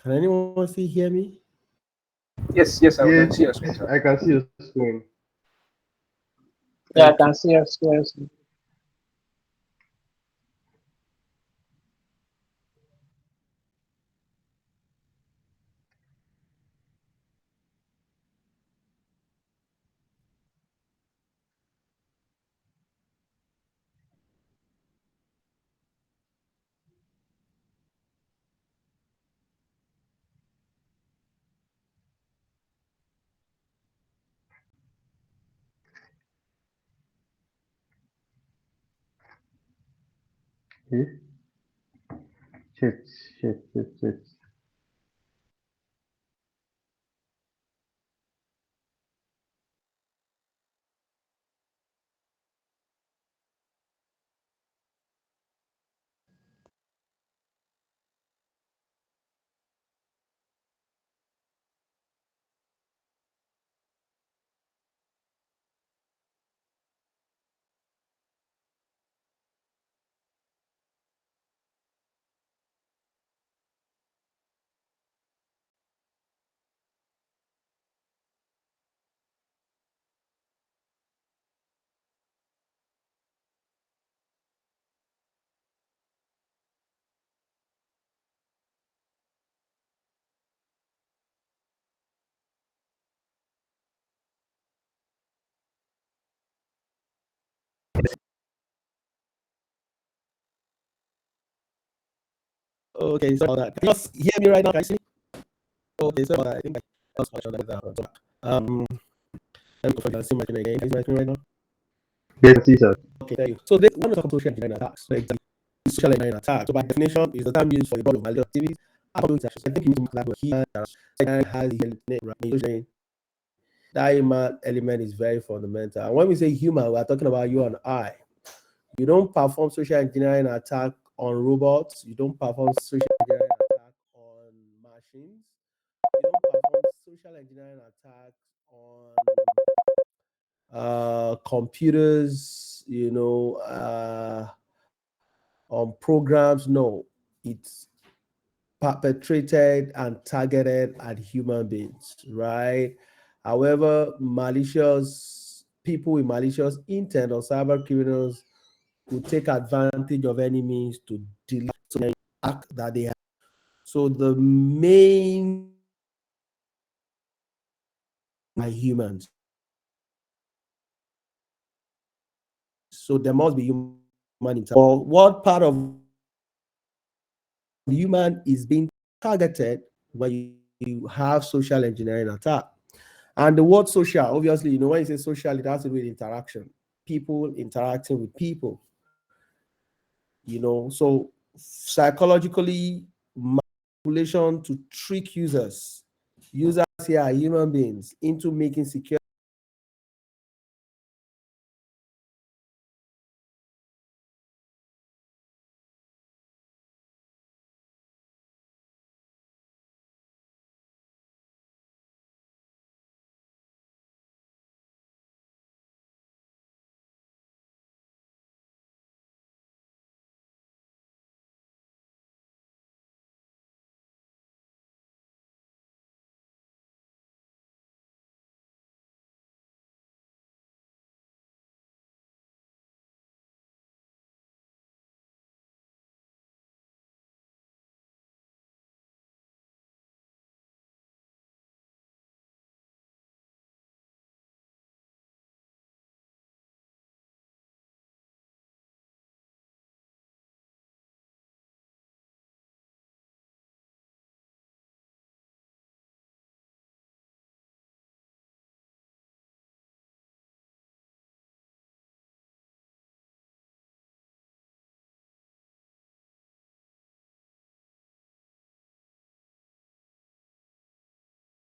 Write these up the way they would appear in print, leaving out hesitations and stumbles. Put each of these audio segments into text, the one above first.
Can anyone still hear me? Yes, I Yes, can see your screen, sir. I can see your screen. Yeah, I Okay. can see us. Yes. Yes. Shit, shit. Okay, sorry about that. Can you just hear me right now? Can you see me? Okay, sorry about that. I think I lost connection with that one. So, let me confirm you see my screen again. Can you see my screen right now? Yes, I see, sir. Okay, thank you. So this one of social engineering attacks. So exactly, social engineering attack. So by definition, is the term used for the problem of malicious activities. I think you need to clarify here that second has the that human element is very fundamental. And when we say human, we are talking about you and I. You don't perform social engineering attack on robots. You don't perform social engineering attack on machines. You don't perform social engineering attacks on computers, on programs. No, it's perpetrated and targeted at human beings, right? However, malicious people with malicious intent or cyber criminals who take advantage of any means to delete the act that they have. So the main are humans. So there must be human intelligence. Or what part of the human is being targeted when you have social engineering attack? And the word social, obviously, when you say social, it has to do with interaction, people interacting with people, so psychologically, manipulation to trick users. Users here are human beings into making secure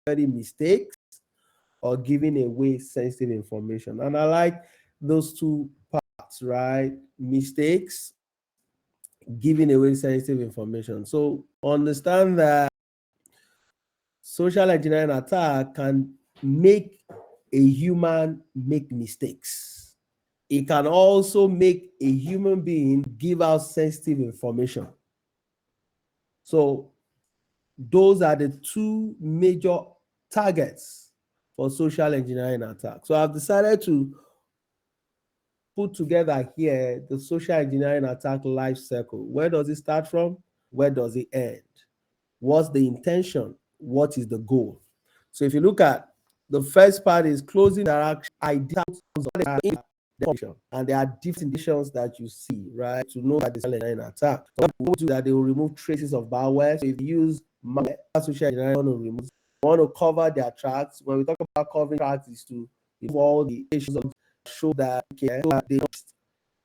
mistakes or giving away sensitive information. And I like those two parts, right? Mistakes, giving away sensitive information. So understand that social engineering attack can make a human make mistakes. It can also make a human being give out sensitive information. So Those are the two major targets for social engineering attacks. So I've decided to put together here the social engineering attack life cycle. Where does it start from? Where does it end? What's the intention? What is the goal? So if you look at the first part is closing interaction ideas and there are different indications that you see, right? To know that it's an attack. So what do that they will remove traces of malware. So if you use malware, social engineering want to remove, want to cover their tracks. When we talk about covering tracks, is to remove all the issues of show that okay, they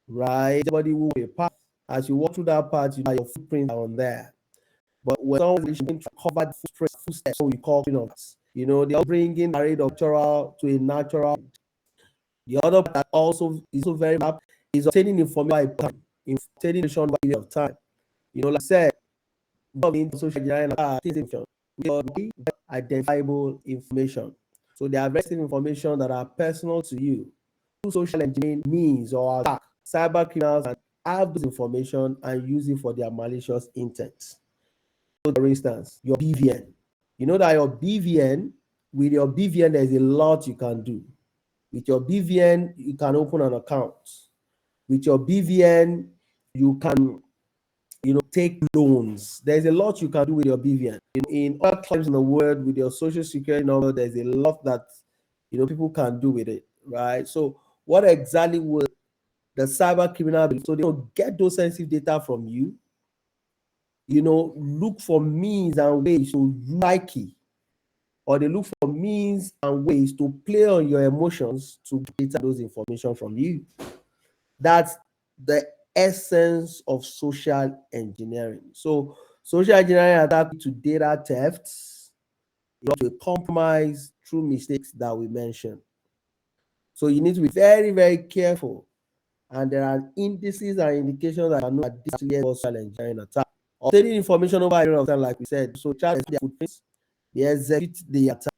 right. Everybody will be a path. As you walk through that path, you know your footprints are on there. But when someone is going to cover the footsteps, so we call cleanups, you know, they're bringing a rate of natural to a natural. The other part that also is so very map is obtaining information by time, obtaining information by period of time. You know, like I said, social engineering information, identifiable information. So they are very information that are personal to you. Social engineering means or attack, cyber criminals and have this information and use it for their malicious intent. So for instance, your BVN. You know that your BVN, with your BVN, there's a lot you can do. With your BVN, you can open an account. With your BVN, you can, you know, take loans. There's a lot you can do with your BVN. In other countries in the world, with your social security number, there's a lot that, you know, people can do with it, right? So what exactly will the cyber criminal be? So they don't get those sensitive data from you, you know, look for means and ways to Nike, or they look for means and ways to play on your emotions to get those information from you. That's the essence of social engineering. So social engineering attack to data thefts, you know, to compromise through mistakes that we mentioned. So you need to be very, very careful. And there are indices and indications that are known that this is social engineering attack. Obtaining information over a period of time, like we said, so charge their footprints, they execute the attack,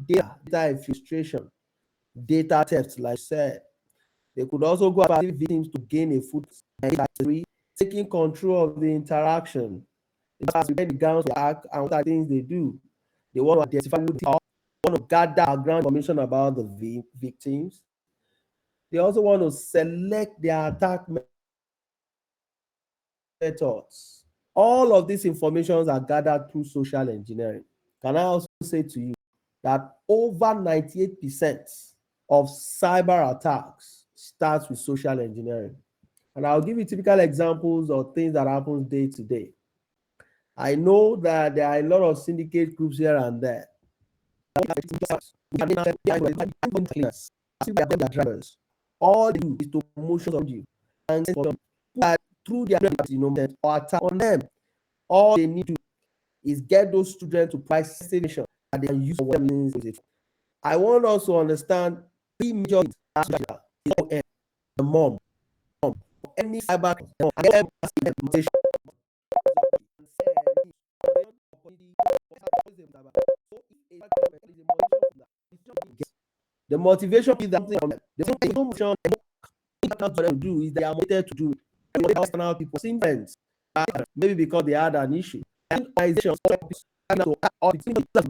data infiltration, data theft, like I said. They could also go after victims to gain a footprint, taking control of the interaction. When the gangs act and what are things they do, they want to identify who they are, want to gather background information about the victims. They also want to select their attack methods. All of these informations are gathered through social engineering. Can I also say to you that over 98% of cyber attacks starts with social engineering? And I'll give you typical examples of things that happen day to day. I know that there are a lot of syndicate groups here and there. All they do is to promotion on you and through their or attack on them. All they need to is get those students to price station and they can use what means it. I want us to understand three major the mom, any cyber the motivation is that the motivation to do is they are motivated to do it. External people, friends, maybe because they had an issue. Organizations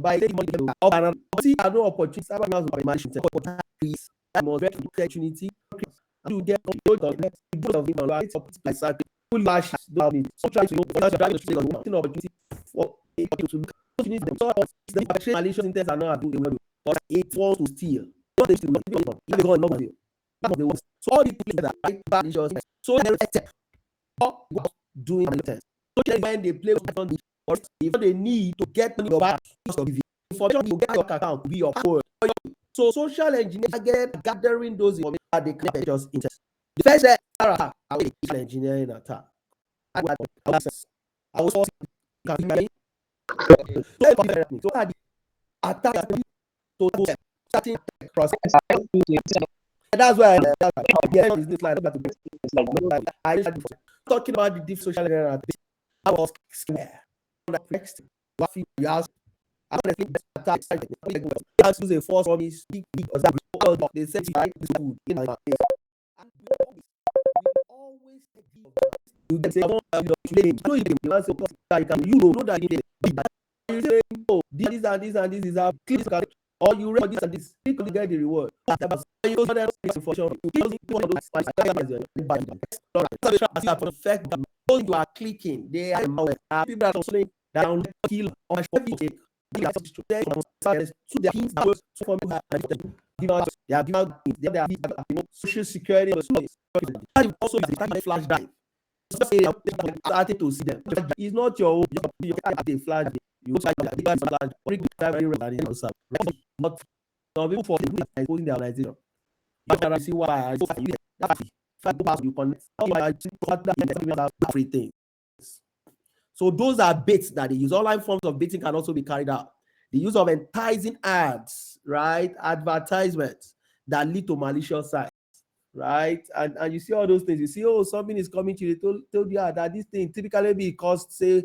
by see no opportunity. Opportunity to get so try to opportunity for the malicious intents are not doing but it wants to steal. So all these things that are malicious, so doing intents. So when they play with if they need to get money back, information you get your account be your code. So social engineering get gathering those information that they can just interest. The first attack social engineering attack. I was so attack to starting process. That's why I talking about the deep social engineering attack. I was scared. Next, what you ask. Use a false promise. They say food in my face. Always you get say you know that you know that you say, oh, this and this and this is how click this, or you read this and this, click to get the reward. You don't have information. Those you are clicking, they are people that are saying that on kill or you take. They are hints that from you they are giving out they are social security also is the time of flash drive. Say starting to see them. It's not your own. You can't a flash. You try to flash. Not some people for the exposing their organization. You can see why you connect everything. So those are baits that they use. Online forms of baiting can also be carried out. The use of enticing ads, right? Advertisements that lead to malicious sites, right? And you see all those things. You see, oh, something is coming to you. They told you that this thing typically be cost, say,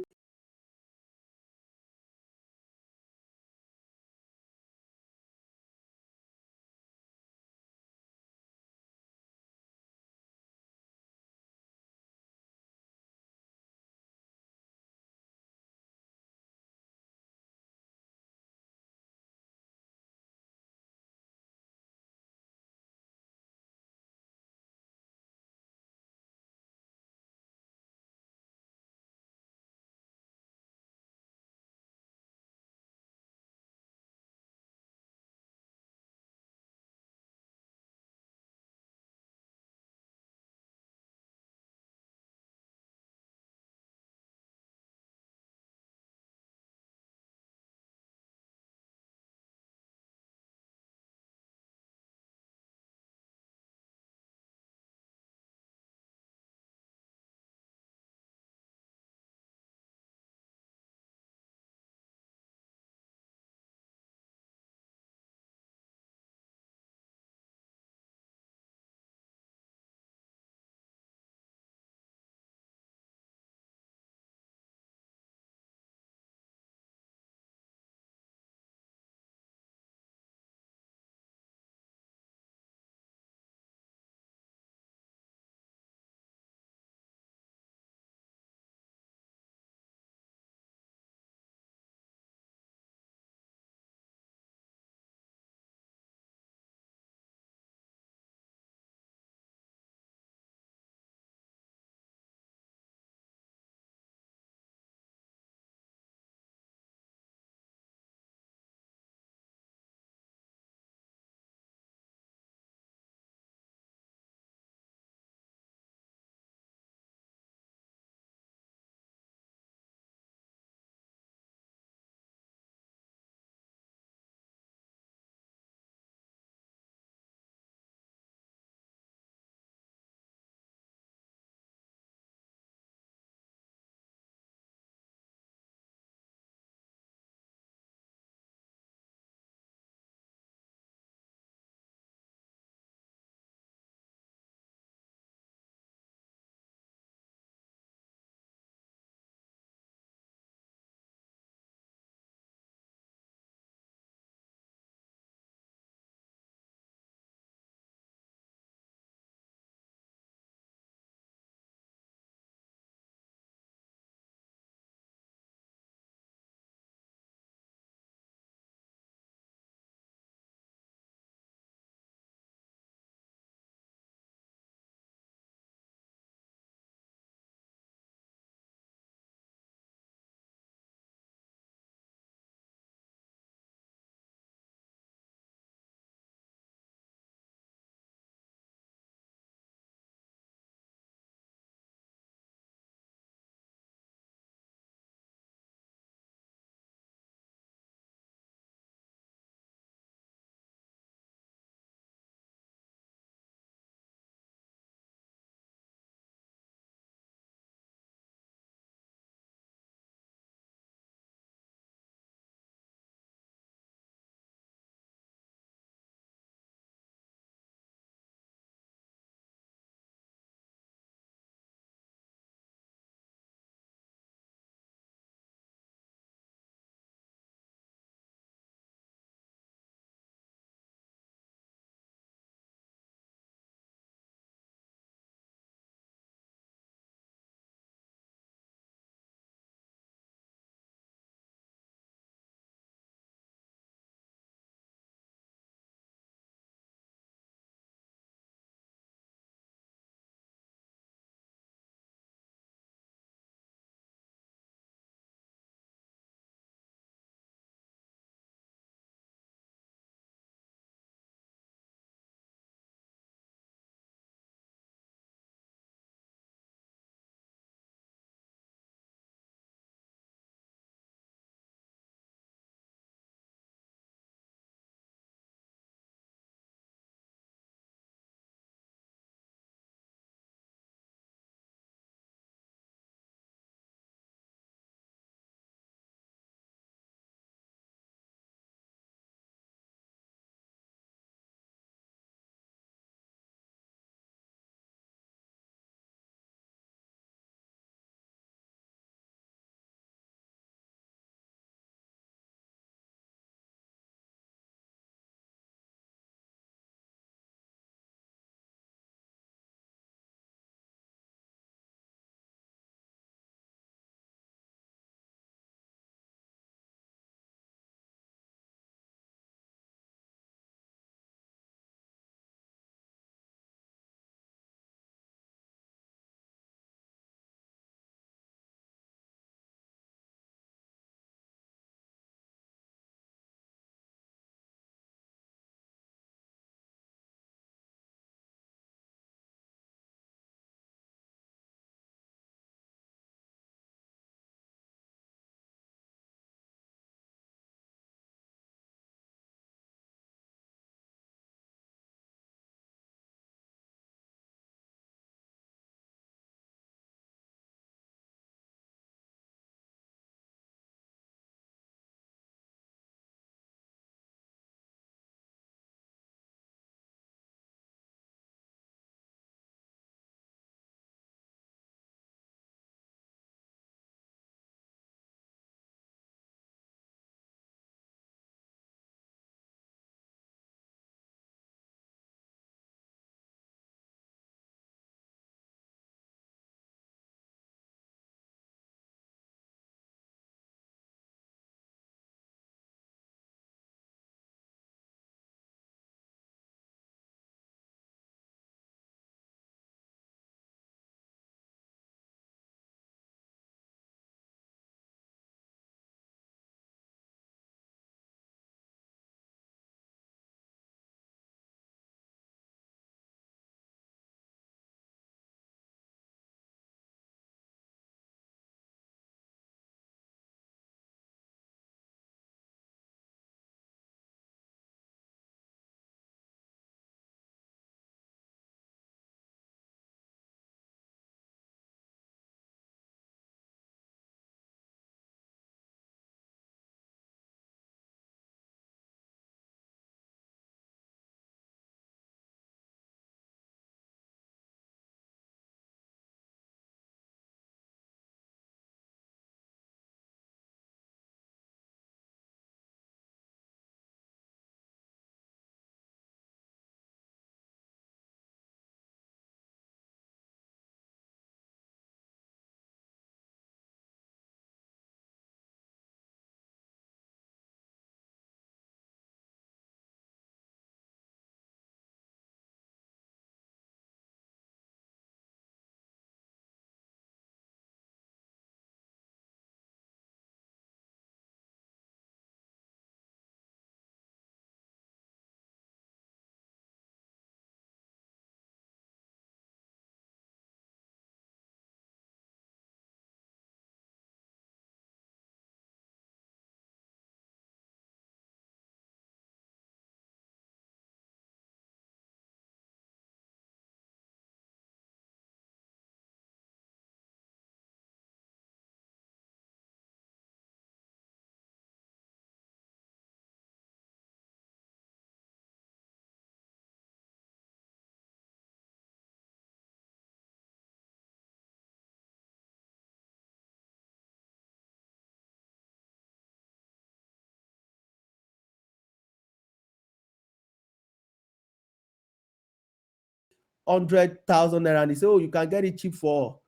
100,000 naira and they say, oh, you can get it cheap for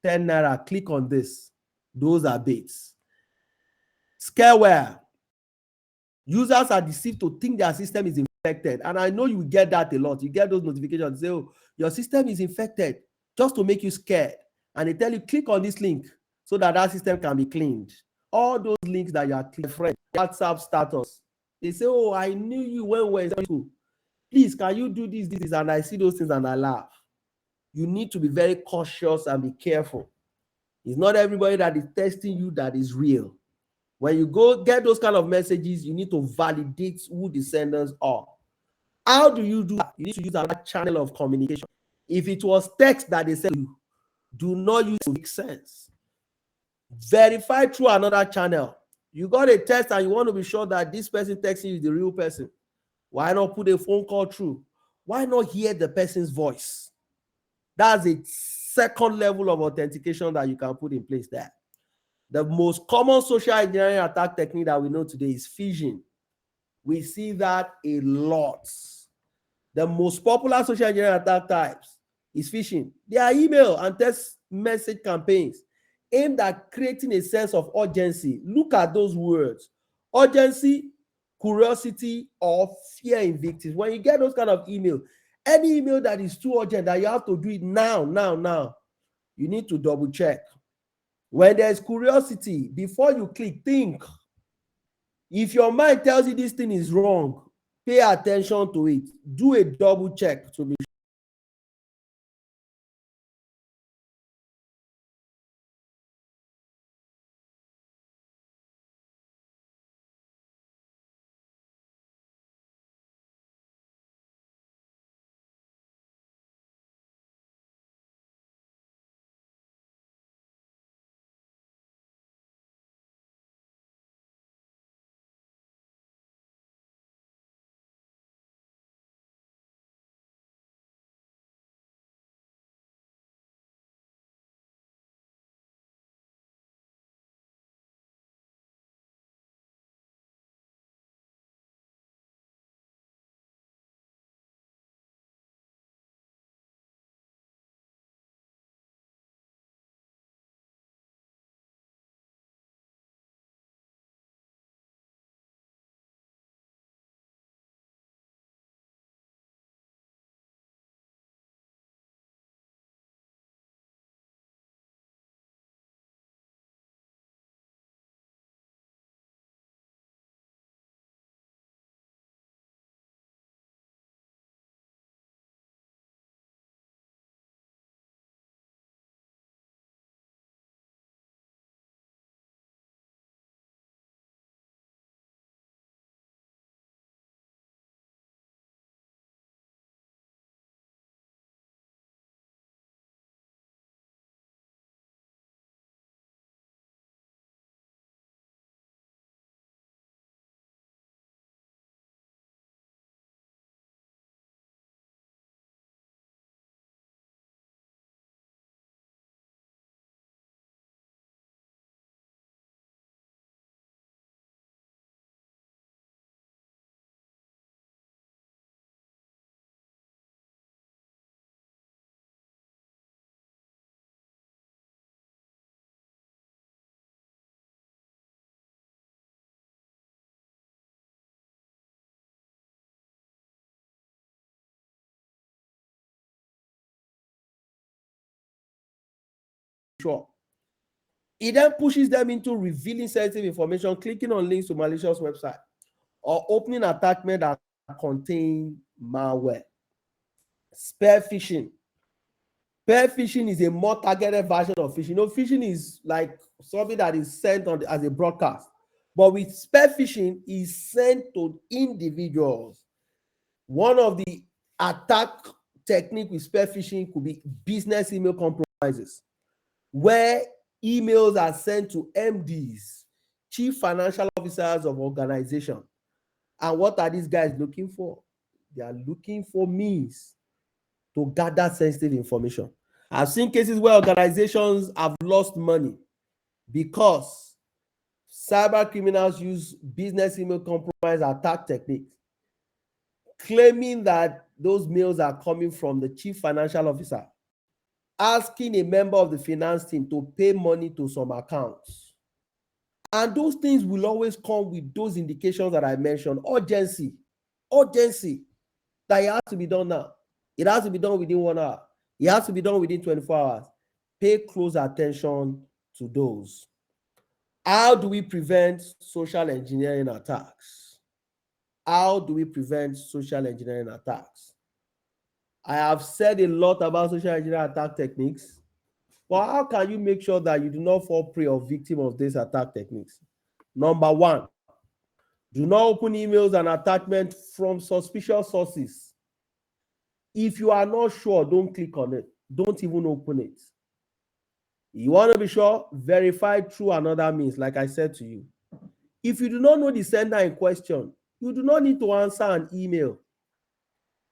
10 naira. Click on this. Those are baits. Scareware. Users are deceived to think their system is infected. And I know you get that a lot. You get those notifications. Say, oh, your system is infected, just to make you scared. And they tell you, click on this link so that system can be cleaned. All those links that you are clicking, friend, WhatsApp status. They say, oh, I knew you when we were in school. Please, can you do this? And I see those things and I laugh. You need to be very cautious and be careful. It's not everybody that is testing you that is real. When you go get those kind of messages, you need to validate who the senders are. How do you do that? You need to use another channel of communication. If it was text that they send you, do not use it to make sense. Verify through another channel. You got a text and you want to be sure that this person texting you is the real person. Why not put a phone call through? Why not hear the person's voice? That's a second level of authentication that you can put in place there. The most common social engineering attack technique that we know today is phishing. We see that a lot. The most popular social engineering attack types is phishing. They are email and text message campaigns aimed at creating a sense of urgency. Look at those words: urgency, curiosity, or fear in victims. When you get those kind of email, any email that is too urgent that you have to do it now, you need to double check. When there's curiosity, before you click, think. If your mind tells you this thing is wrong, pay attention to it. Do a double check to be sure. It then pushes them into revealing sensitive information, clicking on links to malicious websites, or opening attachments that contain malware. Spear phishing. Spear phishing is a more targeted version of phishing. Phishing is like something that is sent on as a broadcast. But with spear phishing, is sent to individuals. One of the attack technique with spear phishing could be business email compromises, where emails are sent to MDs, chief financial officers of organization. And what are these guys looking for? They are looking for means to gather sensitive information. I've seen cases where organizations have lost money because cyber criminals use business email compromise attack techniques, claiming that those mails are coming from the chief financial officer asking a member of the finance team to pay money to some accounts. And those things will always come with those indications that I mentioned. Urgency, that it has to be done now. It has to be done within 1 hour. It has to be done within 24 hours. Pay close attention to those. How do we prevent social engineering attacks? How do we prevent social engineering attacks? I have said a lot about social engineering attack techniques, but how can you make sure that you do not fall prey or victim of these attack techniques? Number one, do not open emails and attachments from suspicious sources. If you are not sure, don't click on it. Don't even open it. You want to be sure? Verify through another means, like I said to you. If you do not know the sender in question, you do not need to answer an email.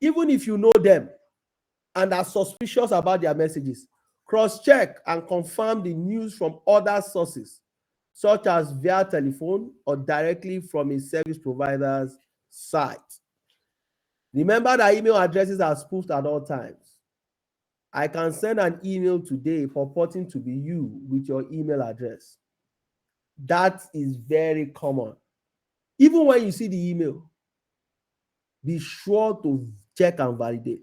Even if you know them and are suspicious about their messages, cross-check and confirm the news from other sources, such as via telephone or directly from a service provider's site. Remember that email addresses are spoofed at all times. I can send an email today purporting to be you with your email address. That is very common. Even when you see the email, be sure to check and validate.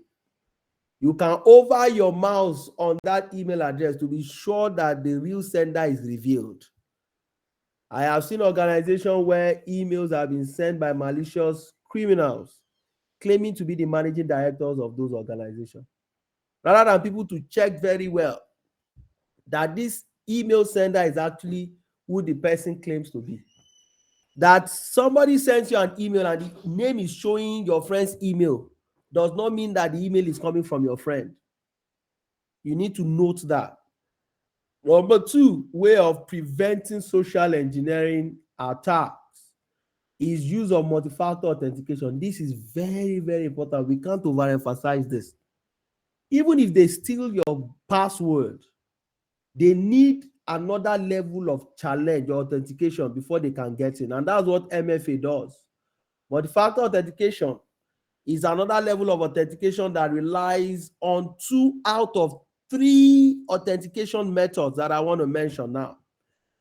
You can hover your mouse on that email address to be sure that the real sender is revealed. I have seen organizations where emails have been sent by malicious criminals claiming to be the managing directors of those organizations, rather than people to check very well that this email sender is actually who the person claims to be. That somebody sends you an email and the name is showing your friend's email does not mean that the email is coming from your friend. You need to note that. Number two way of preventing social engineering attacks is use of multi-factor authentication. This is very, very important. We can't overemphasize this. Even if they steal your password, they need another level of challenge or authentication before they can get in. And that's what MFA does. Multi-factor authentication is another level of authentication that relies on 2 out of 3 authentication methods that I want to mention now,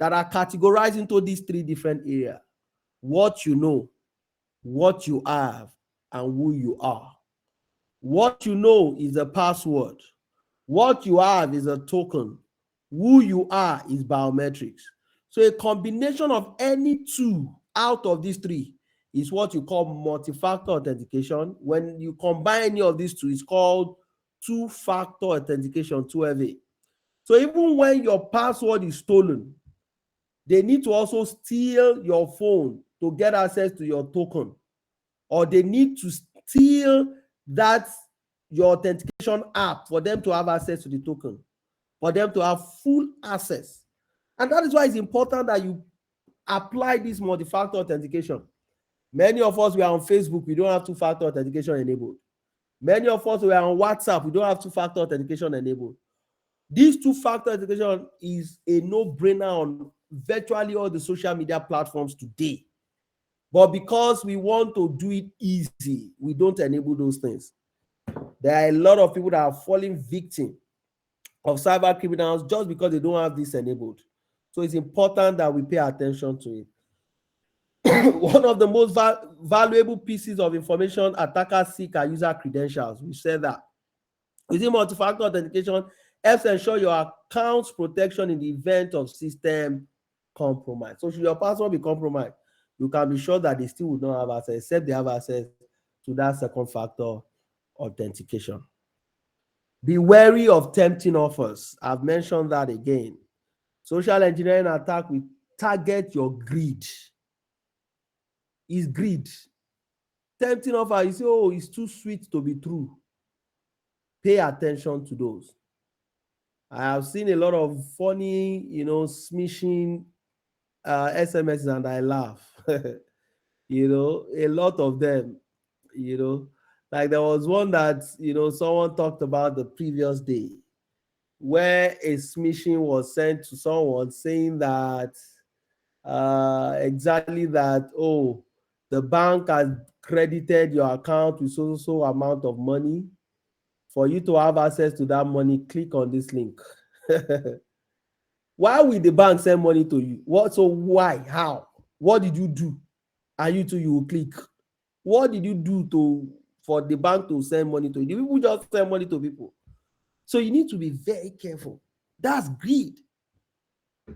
that are categorized into these 3 different areas: what you know, what you have, and who you are. What you know is a password. What you have is a token. Who you are is biometrics. So a combination of any 2 out of these 3 is what you call multi-factor authentication. When you combine any of these 2, it's called two-factor authentication, 2FA. So even when your password is stolen, they need to also steal your phone to get access to your token, or they need to steal that your authentication app for them to have access to the token, for them to have full access. And that is why it's important that you apply this multi-factor authentication. Many of us, we are on Facebook, we don't have two-factor authentication enabled. Many of us, we are on WhatsApp, we don't have two-factor authentication enabled. This two-factor authentication is a no-brainer on virtually all the social media platforms today. But because we want to do it easy, we don't enable those things. There are a lot of people that are falling victim of cyber criminals just because they don't have this enabled. So it's important that we pay attention to it. One of the most valuable pieces of information attackers seek are user credentials. We said that. Using multi-factor authentication helps ensure your account's protection in the event of system compromise. So should your password be compromised, you can be sure that they still would not have access, except they have access to that second factor authentication. Be wary of tempting offers. I've mentioned that again. Social engineering attack will target your greed. It's greed. Tempting offer, you say, oh, it's too sweet to be true. Pay attention to those. I have seen a lot of funny, smishing SMSs, and I laugh. A lot of them, like there was one that, someone talked about the previous day, where a smishing was sent to someone saying that exactly that, oh, the bank has credited your account with so amount of money. For you to have access to that money, click on this link. Why will the bank send money to you? What? So why? How? What did you do? And you will click. What did you do for the bank to send money to you? The people just send money to people. So you need to be very careful. That's greed.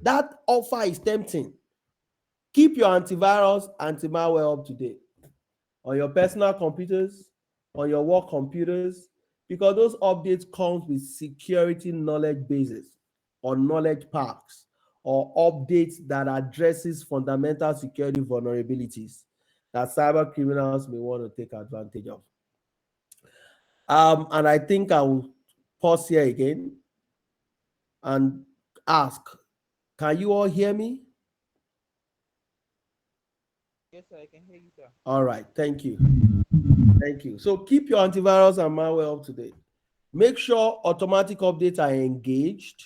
That offer is tempting. Keep your antivirus, anti-malware up to date on your personal computers, on your work computers, because those updates come with security knowledge bases or knowledge packs or updates that addresses fundamental security vulnerabilities that cyber criminals may want to take advantage of. And I think I will pause here again and ask, can you all hear me? Yes, sir, I can hear you, sir. All right, thank you. Thank you. So keep your antivirus and malware up to date. Make sure automatic updates are engaged,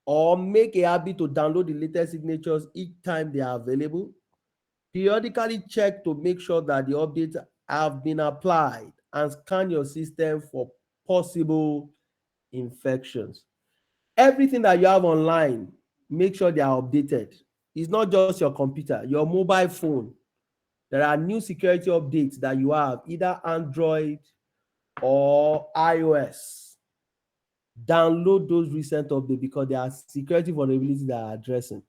or make a habit to download the latest signatures each time they are available. Periodically check to make sure that the updates have been applied and scan your system for possible infections. Everything that you have online, make sure they are updated. It's not just your computer, your mobile phone. There are new security updates that you have, either Android or iOS. Download those recent updates because there are security vulnerabilities that are addressing.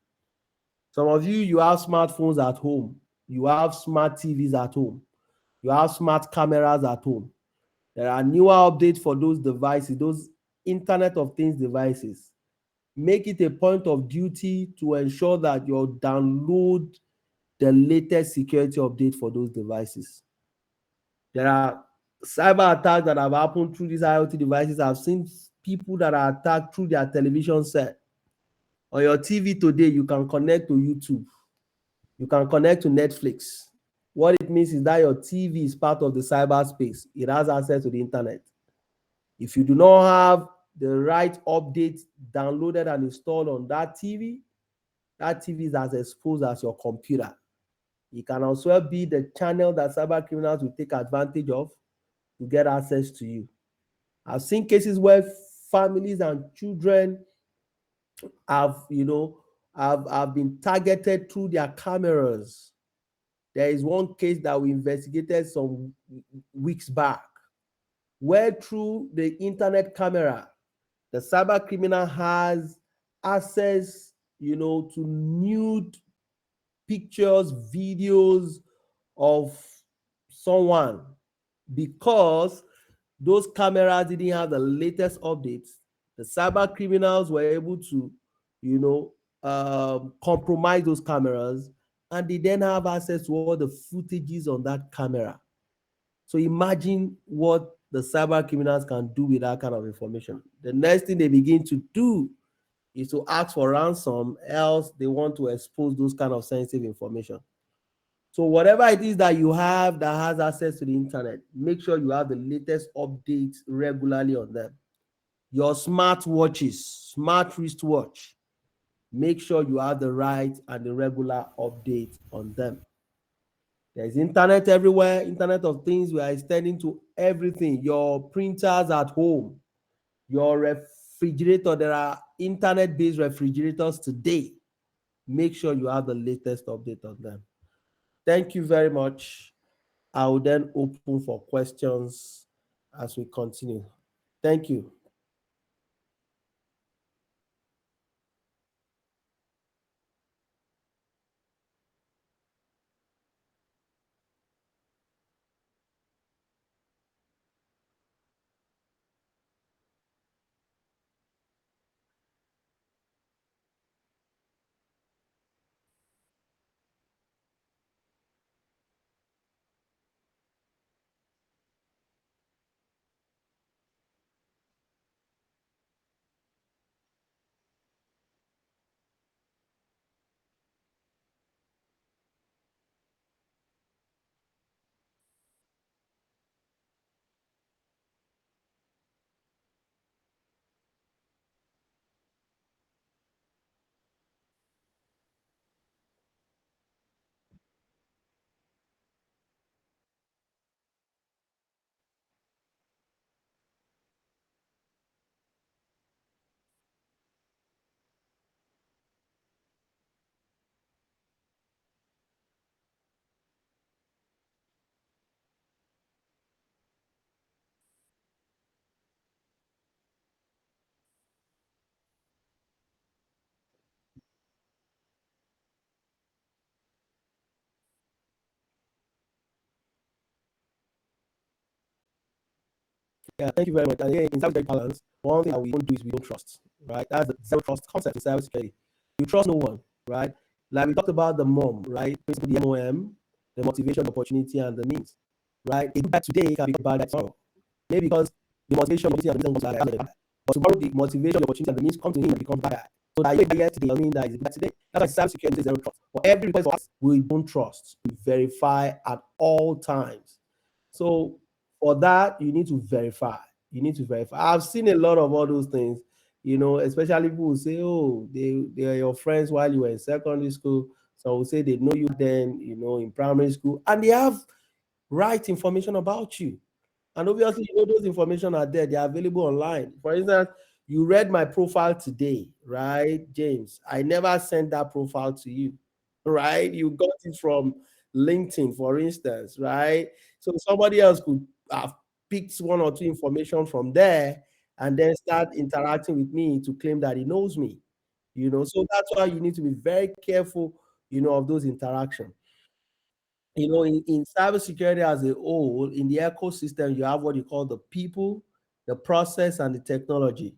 Some of you, you have smartphones at home. You have smart TVs at home. You have smart cameras at home. There are newer updates for those devices, those Internet of Things devices. Make it a point of duty to ensure that you download the latest security update for those devices. There are cyber attacks that have happened through these IoT devices. I've seen people that are attacked through their television set. On your TV today, you can connect to YouTube. You can connect to Netflix. What it means is that your TV is part of the cyberspace. It has access to the internet. If you do not have the right updates downloaded and installed on that TV is as exposed as your computer. It can also be the channel that cyber criminals will take advantage of to get access to you. I've seen cases where families and children have been targeted through their cameras. There is one case that we investigated some weeks back, where through the internet camera, the cyber criminal has access, to nude pictures, videos of someone, because those cameras didn't have the latest updates. The cyber criminals were able to, compromise those cameras, and they then have access to all the footages on that camera. So imagine what the cyber criminals can do with that kind of information. The next thing they begin to do is to ask for ransom, else they want to expose those kind of sensitive information. So whatever it is that you have that has access to the internet, make sure you have the latest updates regularly on them. Your smart watches, smart wristwatch, make sure you have the right and the regular update on them. There's internet everywhere, Internet of Things. We are extending to everything. Your printers at home, your refrigerator, there are internet-based refrigerators today. Make sure you have the latest update on them. Thank you very much. I will then open for questions as we continue. Thank you. Yeah, thank you very much. And yeah, in cybersecurity balance, one thing that we don't do is we don't trust, right? That's the zero trust concept in cybersecurity. You trust no one, right? Like we talked about the MOM, right? Basically, the MOM, the motivation, opportunity, and the means, right? A good guy today can be bad guy tomorrow. Maybe because the motivation, opportunity, and the means comes bad, but tomorrow the motivation, the opportunity, and the means come to him and become bad guy. So that you get today doesn't mean that it's bad today. That's why cybersecurity is zero trust. For every request for us, we don't trust. We verify at all times. So for that, you need to verify. You need to verify. I've seen a lot of all those things, especially people who say, oh, they are your friends while you were in secondary school. So will say they know you then, in primary school, and they have right information about you. And obviously, those information are there, they are available online. For instance, you read my profile today, right, James? I never sent that profile to you, right? You got it from LinkedIn, for instance, right? So somebody else could have picked one or two information from there and then start interacting with me to claim that he knows me, So that's why you need to be very careful, of those interactions. In cybersecurity as a whole, in the ecosystem, you have what you call the people, the process, and the technology.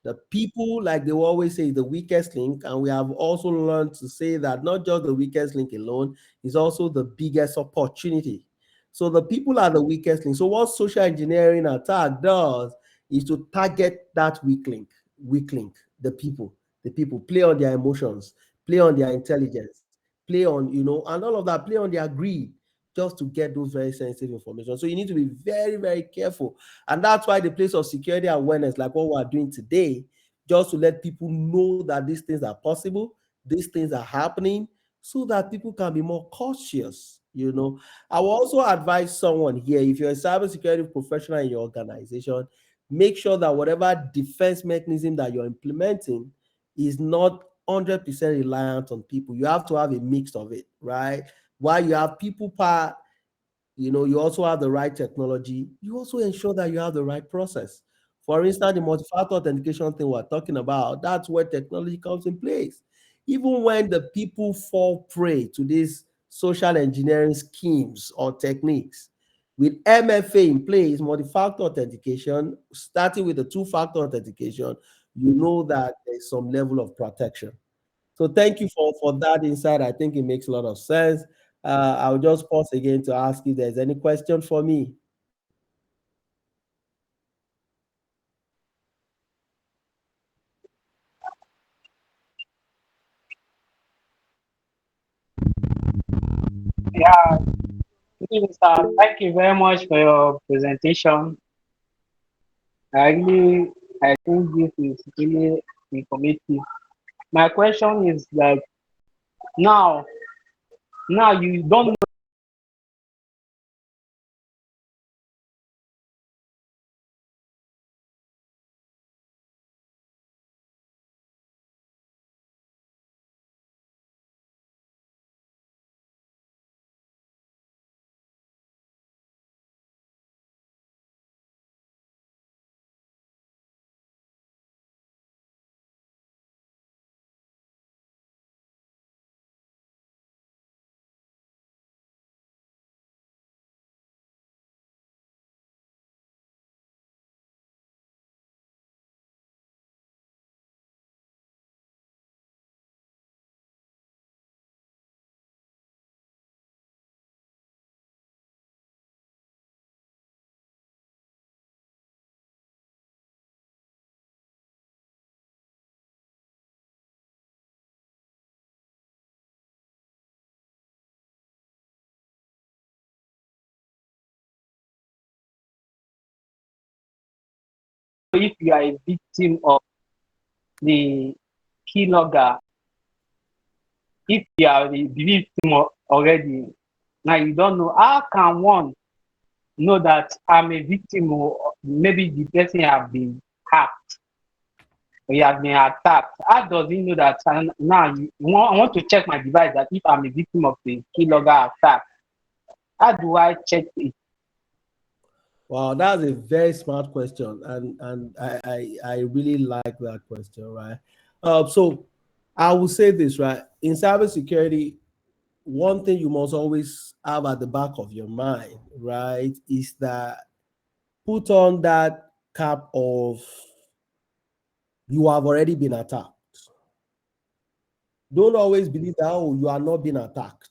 The people, like they will always say, the weakest link. And we have also learned to say that not just the weakest link alone is also the biggest opportunity. So the people are the weakest link. So what social engineering attack does is to target that weak link, the people play on their emotions, play on their intelligence, play on, and all of that, play on their greed just to get those very sensitive information. So you need to be very, very careful. And that's why the place of security awareness, like what we're doing today, just to let people know that these things are possible, these things are happening, so that people can be more cautious. I will also advise someone here, if you're a cybersecurity professional in your organization, make sure that whatever defense mechanism that you're implementing is not 100% reliant on people. You have to have a mix of it, right? While you have people part, you also have the right technology. You also ensure that you have the right process. For instance, the multi-factor authentication thing we're talking about, that's where technology comes in place. Even when the people fall prey to these social engineering schemes or techniques, with MFA in place, multi-factor authentication, starting with the two-factor authentication, you know that there's some level of protection. So thank you for that insight. I think it makes a lot of sense. I'll just pause again to ask if there's any question for me. Yeah, Mr. Thank you very much for your presentation. I think this is really informative. My question is like now, now you don't know if you are a victim of the keylogger, if you are the victim already, now you don't know how can one know that I'm a victim or maybe the person have been hacked or he has been attacked. How does he know that now I want to check my device that if I'm a victim of the keylogger attack? How do I check it? Wow, that's a very smart question, and I really like that question, right? So I will say this, right? In cybersecurity, one thing you must always have at the back of your mind, right, is that put on that cap of you have already been attacked. Don't always believe that, oh, you are not being attacked.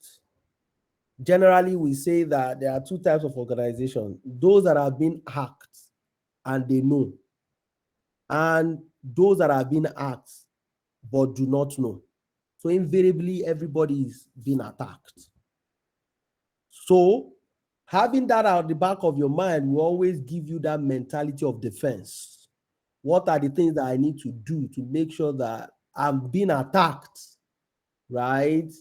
Generally, we say that there are two types of organizations: those that have been hacked and they know, and those that have been hacked but do not know. So invariably, everybody is being attacked. So having that at the back of your mind will always give you that mentality of defense. What are the things that I need to do to make sure that I'm being attacked, right?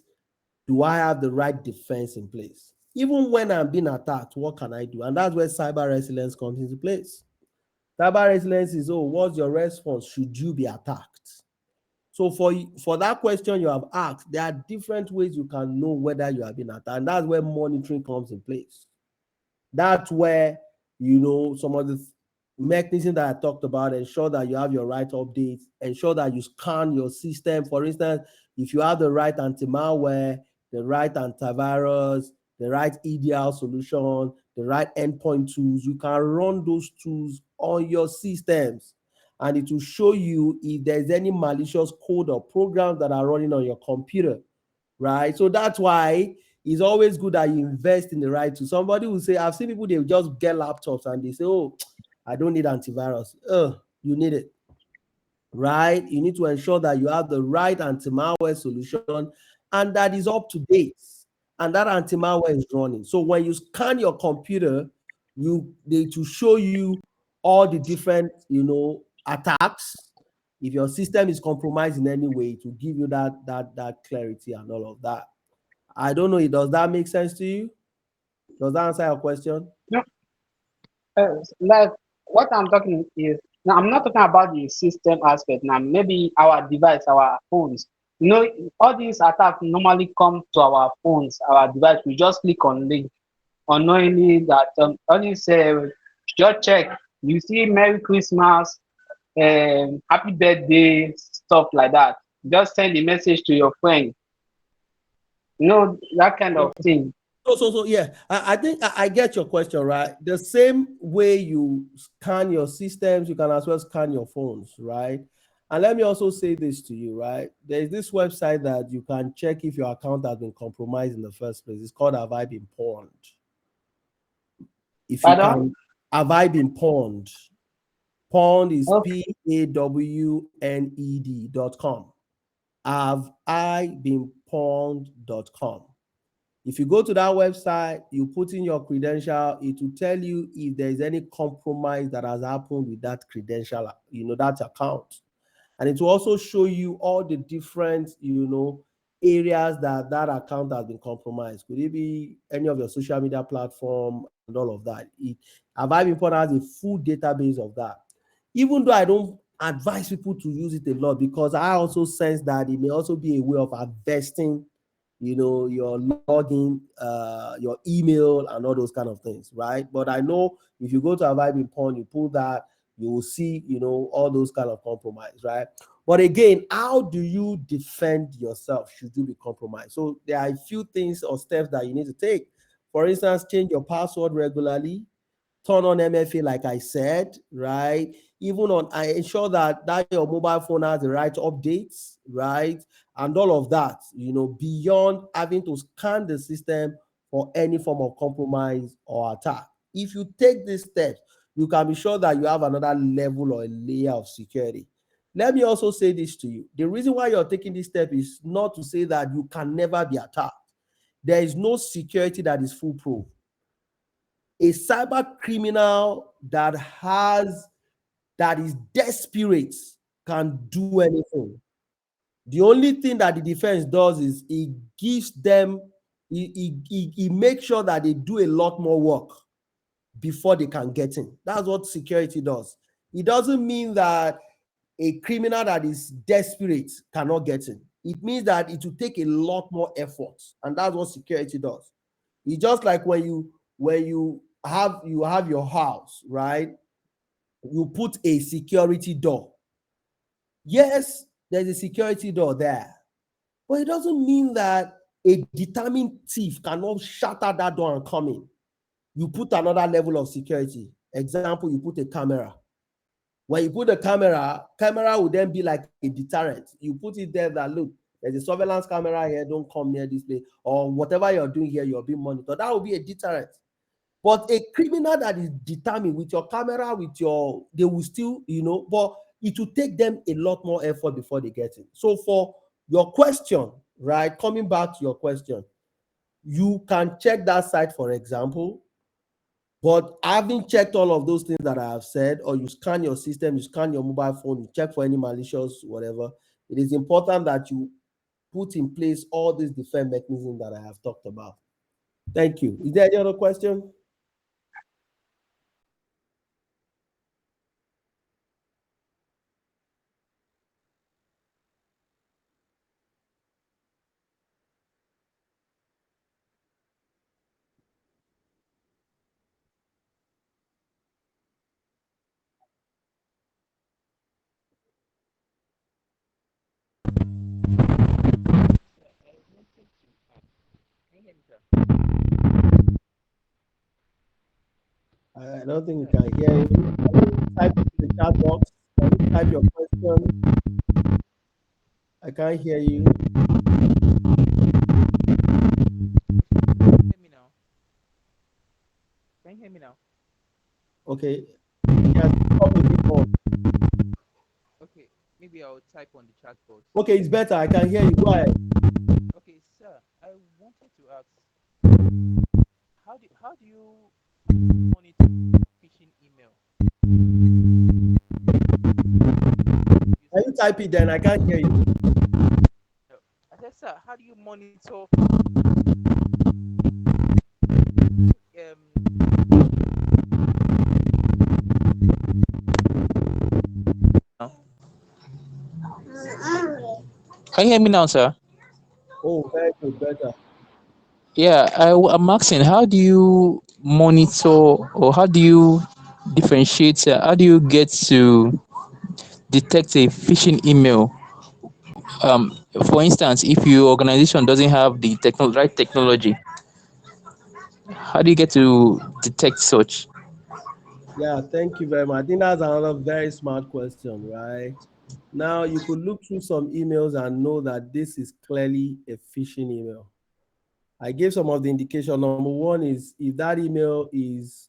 Do I have the right defense in place? Even when I'm being attacked, what can I do? And that's where cyber resilience comes into place. Cyber resilience is, oh, what's your response should you be attacked? So for that question you have asked, there are different ways you can know whether you have been attacked. And that's where monitoring comes in place. That's where, some of the mechanisms that I talked about, ensure that you have your right updates, ensure that you scan your system. For instance, if you have the right anti-malware, the right antivirus, the right EDR solution, the right endpoint tools, you can run those tools on your systems. And it will show you if there's any malicious code or programs that are running on your computer, right? So that's why it's always good that you invest in the right tool. Somebody will say, I've seen people, they just get laptops and they say, oh, I don't need antivirus. You need it, right? You need to ensure that you have the right anti-malware solution and that is up to date and that anti-malware is running. So when you scan your computer, they to show you all the different, attacks. If your system is compromised in any way, to give you that clarity and all of that. I don't know. Does that make sense to you? Does that answer your question? No, like what I'm talking is now I'm not talking about the system aspect now. Maybe our device, our phones. All these attacks normally come to our phones, our device. We just click on link unknowingly that all these just check. You see Merry Christmas, Happy Birthday, stuff like that. Just send a message to your friend. That kind of thing. So yeah, I think I get your question, right? The same way you scan your systems, you can as well scan your phones, right? And let me also say this to you, right? There's this website that you can check if your account has been compromised in the first place. It's called Have I Been Pawned? If you Pardon? can, Have I Been Pawned? Pawned is Okay. PAWNED.com. Have I been pawned.com. If you go to that website, you put in your credential, it will tell you if there is any compromise that has happened with that credential, that account. And it will also show you all the different, areas that account has been compromised. Could it be any of your social media platform and all of that? Have I been put as a full database of that? Even though I don't advise people to use it a lot, because I also sense that it may also be a way of investing your login, your email, and all those kind of things, right? But I know if you go to a vibing porn, you pull that, you will see, all those kind of compromise, right? But again, how do you defend yourself should you be compromised? So there are a few things or steps that you need to take. For instance, change your password regularly, turn on MFA, like I said, right? Even I ensure that your mobile phone has the right updates, right? And all of that, beyond having to scan the system for any form of compromise or attack. If you take these steps, you can be sure that you have another level or a layer of security. Let me also say this to you. The reason why you're taking this step is not to say that you can never be attacked. There is no security that is foolproof. A cyber criminal that is desperate can do anything. The only thing that the defense does is it gives them, it makes sure that they do a lot more work before they can get in. That's what security does. It doesn't mean that a criminal that is desperate cannot get in. It means that it will take a lot more effort, and that's what security does. It's just like when you have your house, right? You put a security door. Yes, there's a security door there, but it doesn't mean that a determined thief cannot shatter that door and come in. You put another level of security. Example, you put a camera. When you put the camera will then be like a deterrent. You put it there that look, there's a surveillance camera here, don't come near this place, or whatever you're doing here, you're being monitored. That will be a deterrent. But a criminal that is determined with your camera, they will still, but it will take them a lot more effort before they get in. So for your question, right, coming back to your question, you can check that site, for example, but having checked all of those things that I have said, or you scan your system, you scan your mobile phone, you check for any malicious, whatever, it is important that you put in place all these defense mechanisms that I have talked about. Thank you. Is there any other question? I don't think you can hear you. Can you type it in the chat box? Can you type your question? I can't hear you. Hear me now? Can you hear me now? Okay. Yes, talk a bit more. Okay, maybe I'll type on the chat box. Okay, it's better. I can hear you. Go ahead. Okay, sir, I wanted to ask, how do you monitor phishing email? Can you type it then? I can't hear you. No. I said, sir, how do you monitor Can you hear me now, sir? Oh, very good. Better. Yeah, I'm asking, how do you monitor or how do you differentiate? How do you get to detect a phishing email? For instance, if your organization doesn't have the right technology, how do you get to detect such? Yeah, thank you very much. I think that's another very smart question, right? Now, you could look through some emails and know that this is clearly a phishing email. I gave some of the indication. Number one is if that email is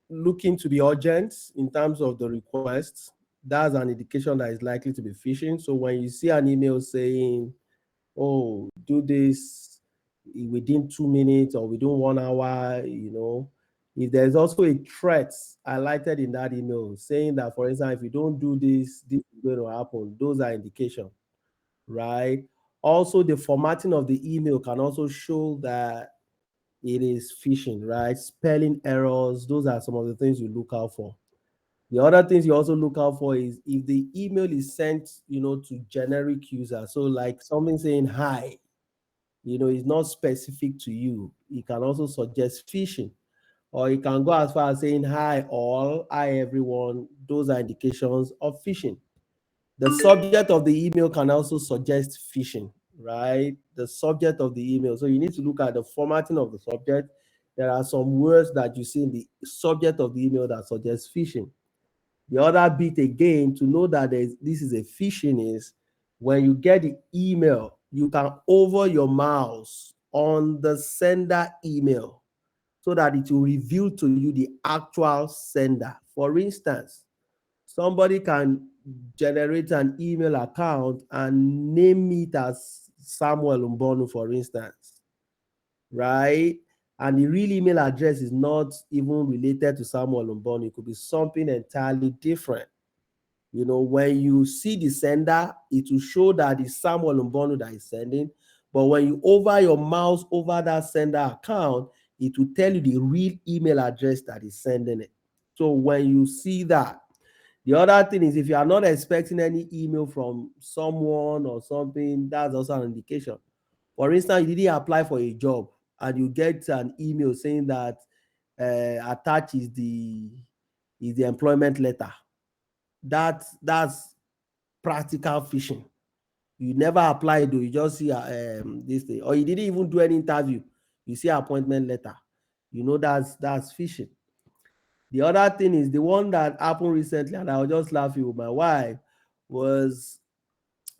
looking to be urgent in terms of the request, that's an indication that is likely to be phishing. So when you see an email saying, oh, do this within 2 minutes or within 1 hour, if there's also a threat highlighted in that email saying that, for example, if you don't do this, this is going to happen, those are indications, right? Also, the formatting of the email can also show that it is phishing, right? Spelling errors, those are some of the things you look out for. The other things you also look out for is if the email is sent, to generic users. So like something saying hi, it's not specific to you. It can also suggest phishing. Or it can go as far as saying hi all, hi everyone. Those are indications of phishing. The subject of the email can also suggest phishing, right? The subject of the email. So you need to look at the formatting of the subject. There are some words that you see in the subject of the email that suggest phishing. The other bit again to know that this is a phishing is when you get the email, you can hover your mouse on the sender email so that it will reveal to you the actual sender. For instance, somebody can generate an email account and name it as Samuel Mbonu, for instance, right? And the real email address is not even related to Samuel Mbonu. It could be something entirely different. When you see the sender, it will show that it's Samuel Mbonu that is sending. But when you hover your mouse over that sender account, it will tell you the real email address that is sending it. So when you see that, the other thing is if you are not expecting any email from someone or something, that's also an indication. For instance, you didn't apply for a job and you get an email saying that attached is the employment letter. That's practical phishing. You never applied, though. You just see this thing, or you didn't even do any interview. You see appointment letter. That's phishing. The other thing is the one that happened recently, and I was just laughing with my wife, was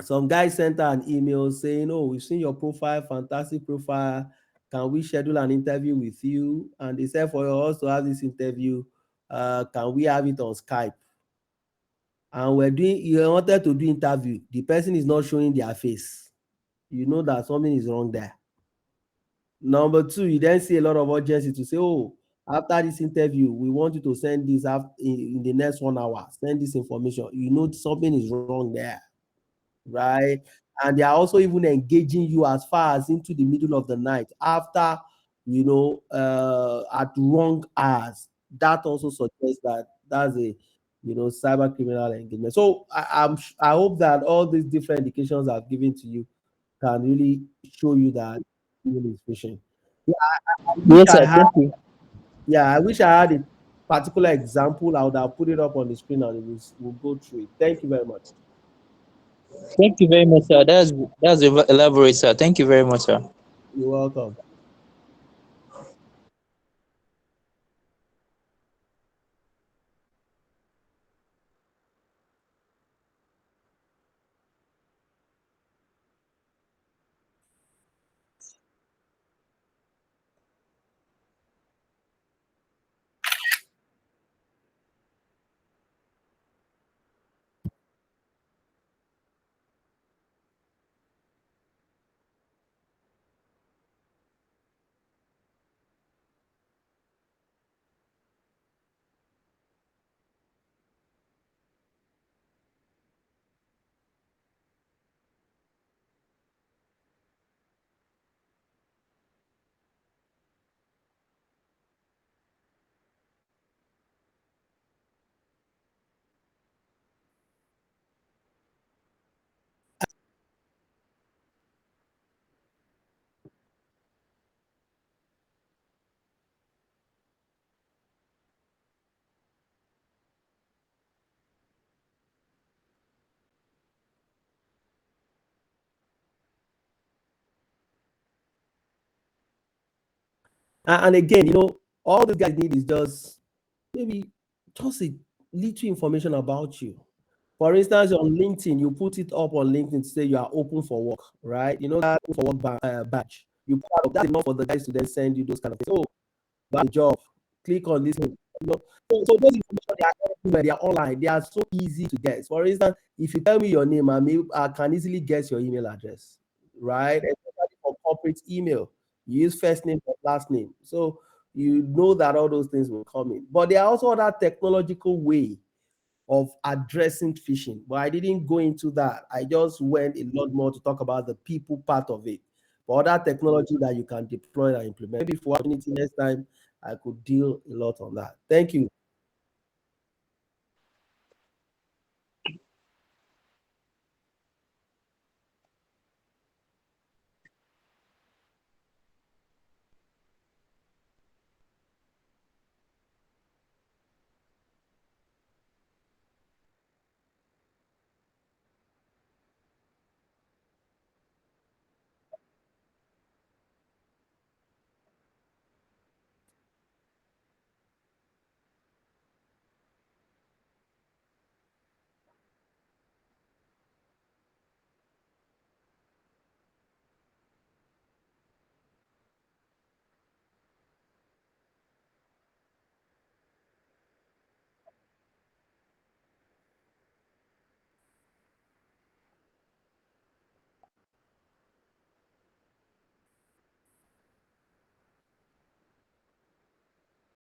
some guy sent her an email saying, "Oh, we've seen your profile, fantastic profile. Can we schedule an interview with you?" And they said for us to have this interview, can we have it on Skype? And you wanted to do interview. The person is not showing their face. You know that something is wrong there. Number two, you then see a lot of urgency to say, "Oh, after this interview, we want you to send this in the next 1 hour. Send this information." You know something is wrong there, right? And they are also even engaging you as far as into the middle of the night after, at wrong hours. That also suggests that that's a, cyber criminal engagement. So I hope that all these different indications I've given to you can really show you that is phishing. Yeah, I wish Yes, I sir. had. Thank you. Yeah, I wish I had a particular example. I would have put it up on the screen and we'll go through it. Thank you very much. Thank you very much, sir. That's elaborate, sir. Thank you very much, sir. You're welcome. And again, all these guys need is just maybe just a little information about you. For instance, on LinkedIn, you put it up on LinkedIn to say you are open for work, right? You know that open for work badge. You put that up. That's enough for the guys to then send you those kind of things. Oh, you have a job. Click on this one. So those information they are everywhere. They are online. They are so easy to get. For instance, if you tell me your name, I can easily guess your email address, right? Especially for corporate email, you use first name or last name, so you know that all those things will come in. But there are also other technological way of addressing phishing, but I didn't go into that. I just went a lot more to talk about the people part of it. But other technology that you can deploy and implement. Maybe for opportunity next time, I could deal a lot on that. Thank you.